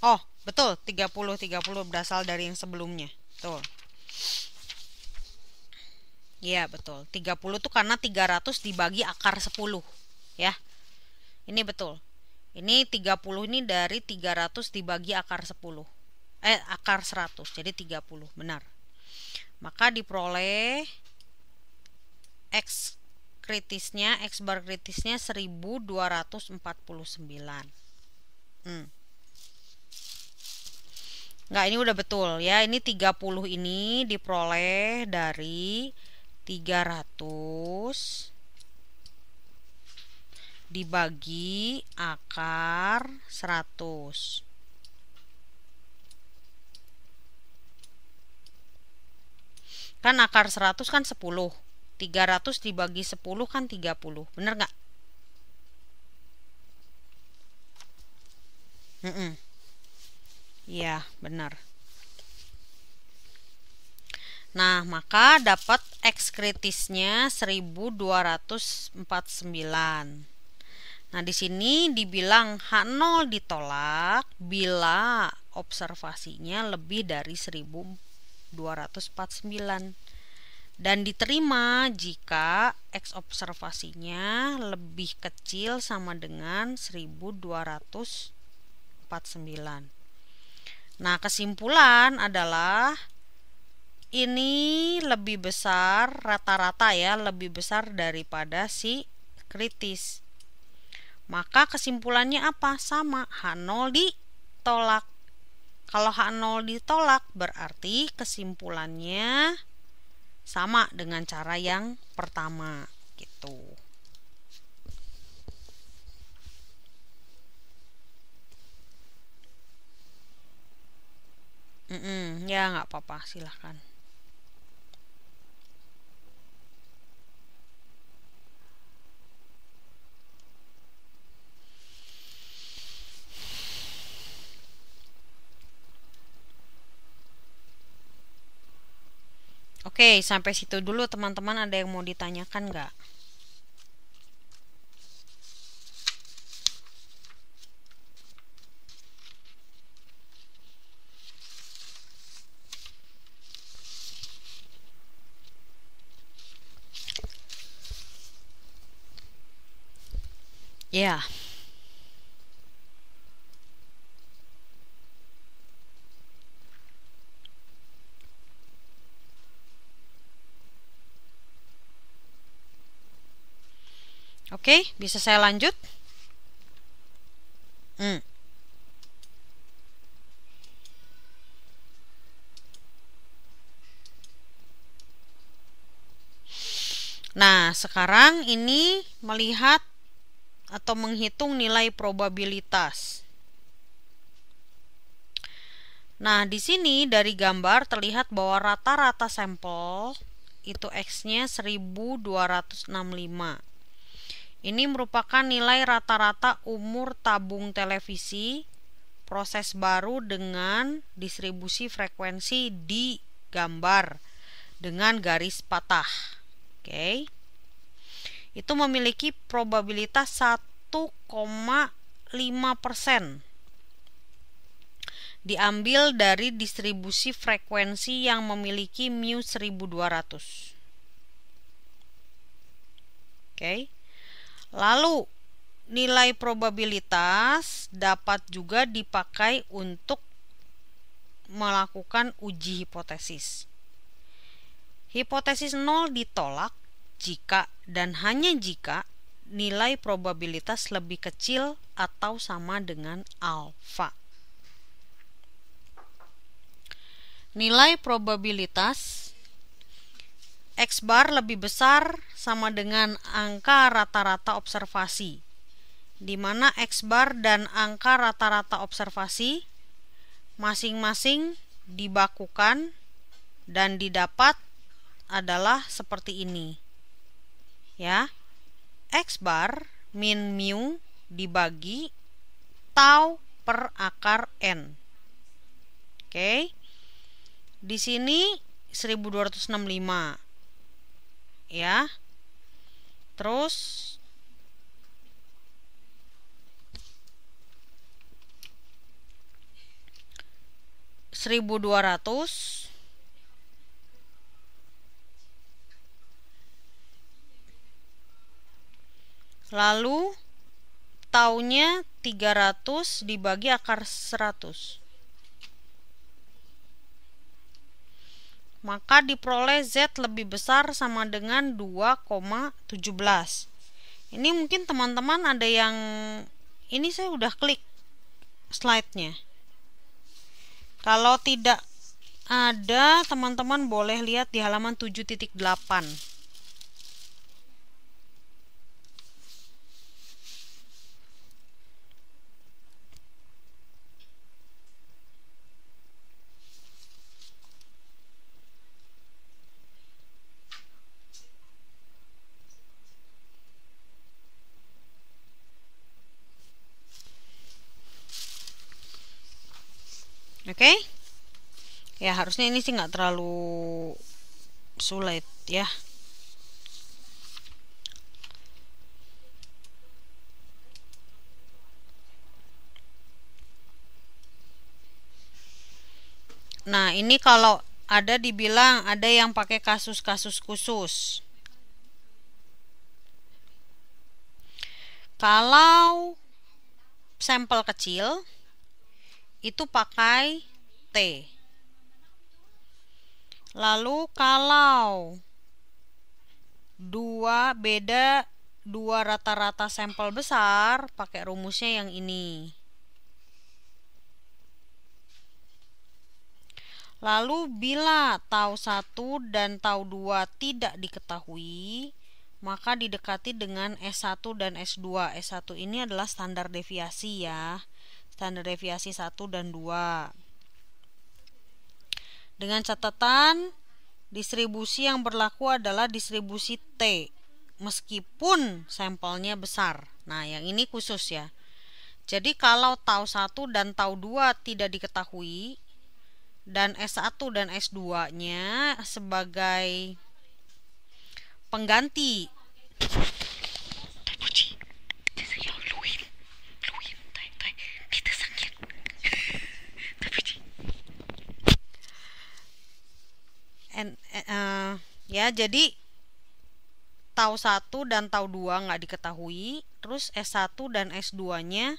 Oh, betul, 30 berasal dari yang sebelumnya. Betul. Iya, betul. 30 tuh karena 300 dibagi akar 10. Ya, ini betul. Ini 30 ini dari 300 dibagi akar 10. Akar 100, jadi 30, benar. Maka diperoleh X kritisnya, X bar kritisnya 1249. Nggak, ini udah betul ya. Ini 30 ini diperoleh dari 300 dibagi akar 100. Kan akar 100 kan 10. 300 dibagi 10 kan 30. Bener nggak? Iya, benar. Nah, maka dapat X kritisnya 1249. Nah, di sini dibilang H0 ditolak bila observasinya lebih dari 1249 dan diterima jika X observasinya lebih kecil sama dengan 1249. Nah, kesimpulan adalah ini lebih besar, rata-rata ya, lebih besar daripada si kritis. Maka kesimpulannya apa? Sama, H0 ditolak. Kalau H0 ditolak berarti kesimpulannya sama dengan cara yang pertama gitu. Ya nggak apa-apa, silahkan. Oke, sampai situ dulu teman-teman. Ada yang mau ditanyakan nggak? Ya. Oke, bisa saya lanjut? Nah, sekarang ini melihat atau menghitung nilai probabilitas. Nah, di sini dari gambar terlihat bahwa rata-rata sampel itu X-nya 1265. Ini merupakan nilai rata-rata umur tabung televisi proses baru dengan distribusi frekuensi di gambar dengan garis patah. Oke. Itu memiliki probabilitas 1,5%. Diambil dari distribusi frekuensi yang memiliki mu 1200. Oke. Lalu nilai probabilitas dapat juga dipakai untuk melakukan uji hipotesis. Hipotesis 0 ditolak jika dan hanya jika nilai probabilitas lebih kecil atau sama dengan alfa. Nilai probabilitas X bar lebih besar sama dengan angka rata-rata observasi, di mana X bar dan angka rata-rata observasi masing-masing dibakukan dan didapat adalah seperti ini. Ya. X bar min mu dibagi tau per akar n. Oke. Di sini 1265. Ya. Terus 1200 lalu taunya 300 dibagi akar 100, maka diperoleh Z lebih besar sama dengan 2,17. Ini mungkin teman-teman ada yang ini saya udah klik slide-nya. Kalau tidak ada, teman-teman boleh lihat di halaman 7.8. Oke, ya harusnya ini sih nggak terlalu sulit ya. Nah, ini kalau ada dibilang ada yang pakai kasus-kasus khusus. Kalau sampel kecil itu pakai T. Lalu kalau beda dua rata-rata sampel besar, pakai rumusnya yang ini. Lalu bila tau 1 dan tau 2 tidak diketahui, maka didekati dengan S1 dan S2. S1 ini adalah standar deviasi ya. Standar deviasi 1 dan 2. Dengan catatan distribusi yang berlaku adalah distribusi T meskipun sampelnya besar. Nah, yang ini khusus ya. Jadi kalau tau 1 dan tau 2 tidak diketahui dan S1 dan S2-nya sebagai pengganti ya, jadi tau 1 dan tau 2 nggak diketahui, terus S1 dan S2-nya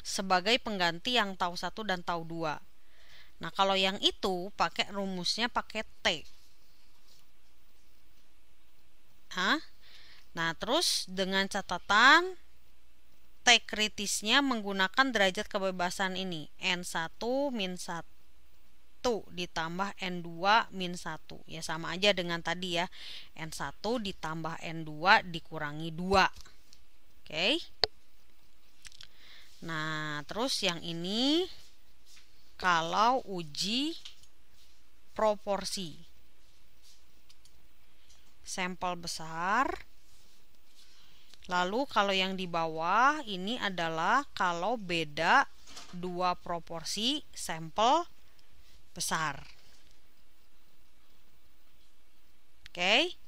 sebagai pengganti yang tau 1 dan tau 2. Nah, kalau yang itu pakai rumusnya pakai T. Nah, terus dengan catatan T kritisnya menggunakan derajat kebebasan ini, N1 min 1 ditambah N2 min 1. Ya sama aja dengan tadi ya, N1 ditambah N2 dikurangi 2. Oke. Nah, terus yang ini kalau uji proporsi sampel besar. Lalu kalau yang di bawah ini adalah kalau beda dua proporsi sampel besar. Oke.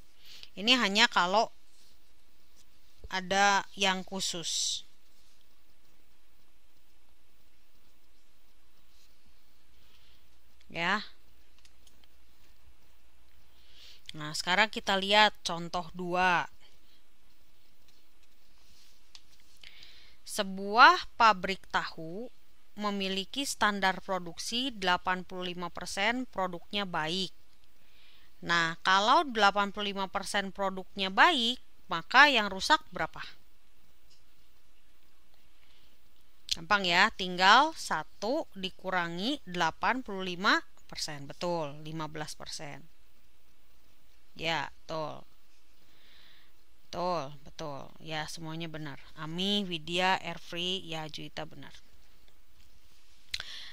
Ini hanya kalau ada yang khusus. Ya. Nah, sekarang kita lihat contoh 2. Sebuah pabrik tahu memiliki standar produksi 85% produknya baik. Nah, kalau 85% produknya baik, maka yang rusak berapa? Gampang ya, tinggal 1 dikurangi 85%. Betul, 15%. Ya, betul. Betul. Ya, semuanya benar. Ami, Widya, Erfri, ya Juita benar.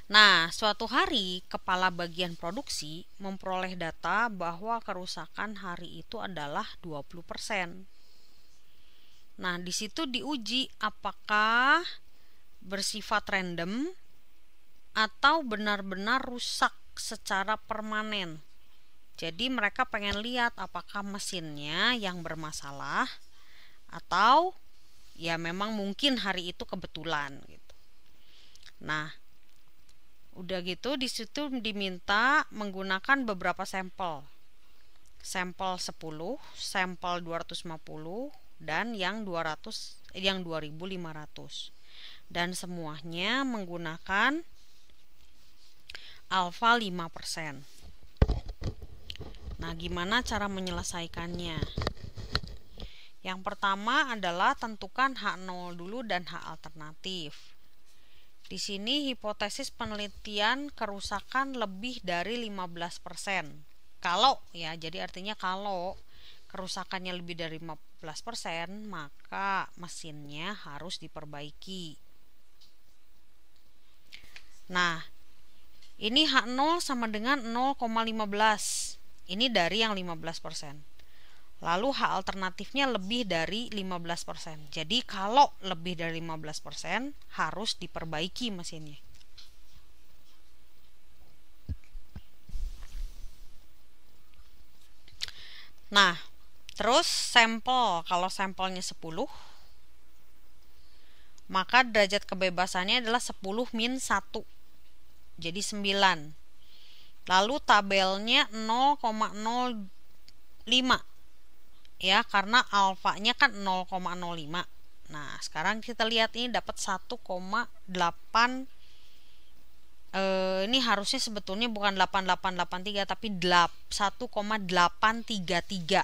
Nah, suatu hari kepala bagian produksi memperoleh data bahwa kerusakan hari itu adalah 20%. Nah, di situ diuji apakah bersifat random atau benar-benar rusak secara permanen. Jadi mereka pengen lihat apakah mesinnya yang bermasalah atau ya memang mungkin hari itu kebetulan gitu. Nah, Udah gitu di situ diminta menggunakan beberapa sampel. Sampel 10, sampel 250 dan yang 2500. Dan semuanya menggunakan alfa 5%. Nah, gimana cara menyelesaikannya? Yang pertama adalah tentukan H0 dulu dan H alternatif. Di sini hipotesis penelitian kerusakan lebih dari 15%. Kalau ya, jadi artinya kalau kerusakannya lebih dari 15%, maka mesinnya harus diperbaiki. Nah, ini H0 sama dengan 0,15. Ini dari yang 15%. Lalu H alternatifnya lebih dari 15%. Jadi kalau lebih dari 15% harus diperbaiki mesinnya. Nah, terus sampel, kalau sampelnya 10, maka derajat kebebasannya adalah 10 min 1. Jadi 9. Lalu tabelnya 0,05. Ya, karena alfanya kan 0,05. Nah, sekarang kita lihat ini dapat 1,8. Ini harusnya sebetulnya bukan 8883 tapi 1,833.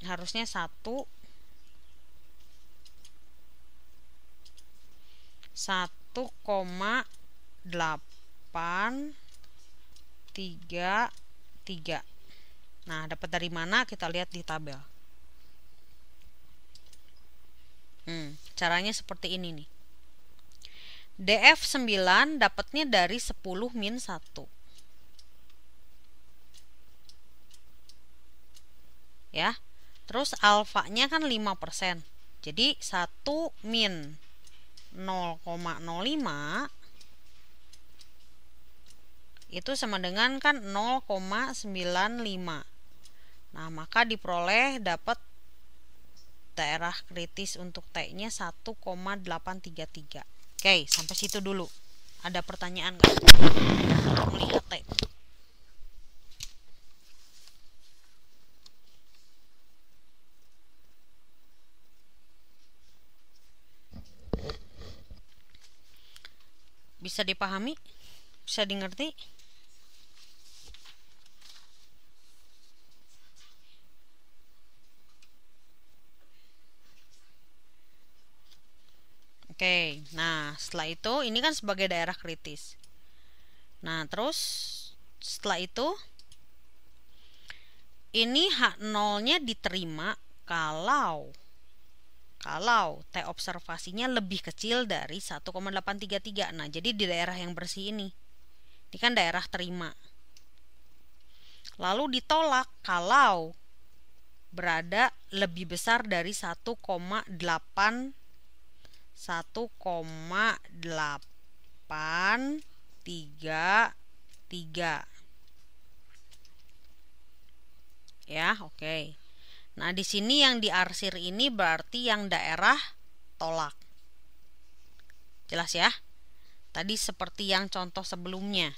Harusnya 1,833. Nah, dapat dari mana? Kita lihat di tabel. Caranya seperti ini nih. DF9 dapatnya dari 10 min 1. Ya. Terus alfanya kan 5%. Jadi 1 min 0,05 itu sama dengan kan 0,95. Nah, maka diperoleh dapat daerah kritis untuk T-nya 1,833. Oke, sampai situ dulu. Ada pertanyaan nggak untuk melihat T? Bisa dipahami? Bisa dimengerti? Oke, nah setelah itu ini kan sebagai daerah kritis. Nah, terus setelah itu ini H0-nya diterima kalau T observasinya lebih kecil dari 1,833. Nah, jadi di daerah yang bersih ini kan daerah terima. Lalu ditolak kalau berada lebih besar dari 1,833. Ya, oke. Nah, di sini yang diarsir ini berarti yang daerah tolak. Jelas ya? Tadi seperti yang contoh sebelumnya.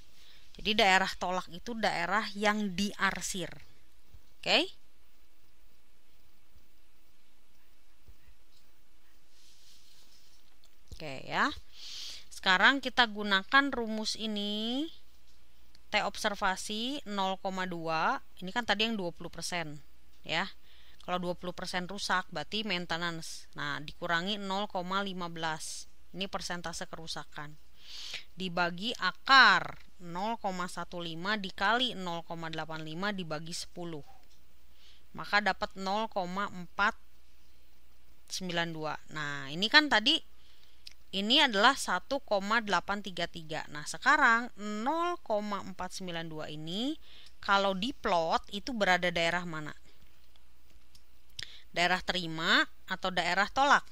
Jadi daerah tolak itu daerah yang diarsir. Oke? Oke ya. Sekarang kita gunakan rumus ini. T observasi 0,2. Ini kan tadi yang 20%, ya. Kalau 20% rusak berarti maintenance. Nah, dikurangi 0,15. Ini persentase kerusakan. Dibagi akar 0,15 dikali 0,85 dibagi 10. Maka dapat 0,492. Nah, ini kan tadi ini adalah 1,833. Nah, sekarang 0,492 ini kalau diplot itu berada daerah mana? Daerah terima atau daerah tolak?